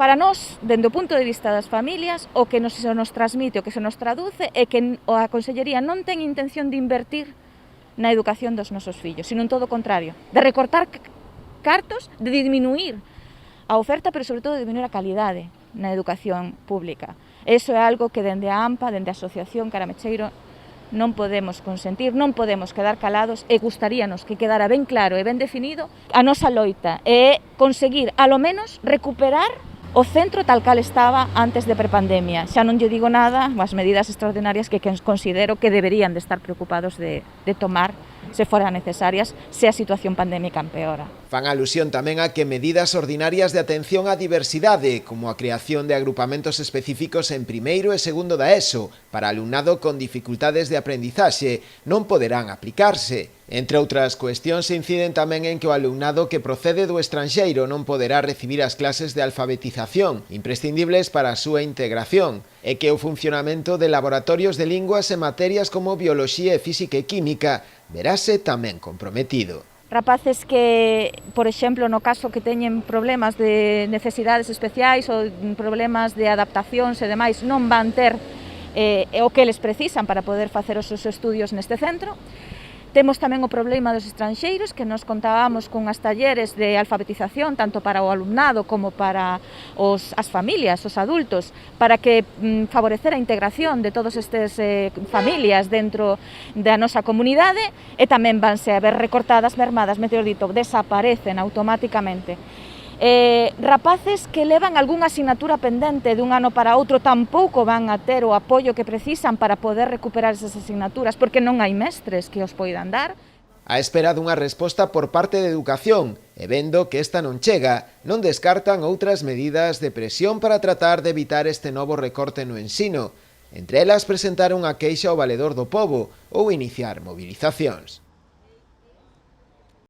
Para nós, dende o punto de vista das familias, o que se nos transmite, o que se nos traduce é que a Consellería non ten intención de invertir na educación dos nosos fillos, sino en todo o contrario, de recortar cartos, de disminuir a oferta, pero sobre todo de disminuir a calidade na educación pública. Eso é algo que dende a AMPA, dende a Asociación Caramecheiro, non podemos consentir, non podemos quedar calados e gustaríanos que quedara ben claro e ben definido a nosa loita é conseguir, alo menos, recuperar o centro tal cal estaba antes de prepandemia. Xa non lle digo nada, as medidas extraordinarias que considero que deberían de estar preocupados de tomar se foran necesarias, se a situación pandémica empeora. Fan alusión tamén a que medidas ordinarias de atención á diversidade, como a creación de agrupamentos específicos en primeiro e segundo da ESO, para alumnado con dificultades de aprendizaxe, non poderán aplicarse. Entre outras cuestións, inciden tamén en que o alumnado que procede do estranxeiro non poderá recibir as clases de alfabetización, imprescindibles para a súa integración, e que o funcionamento de laboratorios de linguas en materias como bioloxía e física e química verase tamén comprometido. Rapaces que, por exemplo, no caso que teñen problemas de necesidades especiais ou problemas de adaptacións e demais, non van ter o que eles precisan para poder facer os seus estudios neste centro. Temos tamén o problema dos estranxeiros, que nos contábamos con as talleres de alfabetización, tanto para o alumnado como para as familias, os adultos, para que favorecer a integración de todas estas familias dentro da nosa comunidade, e tamén vanse a ver recortadas, mermadas, mellor dito, desaparecen automáticamente. Rapaces que levan algunha asignatura pendente de un ano para outro tampouco van a ter o apoio que precisan para poder recuperar esas asignaturas, porque non hai mestres que os poidan dar. A espera dunha resposta por parte de Educación, e vendo que esta non chega, non descartan outras medidas de presión para tratar de evitar este novo recorte no ensino. Entre elas, presentar unha queixa ao Valedor do Pobo ou iniciar movilizacións.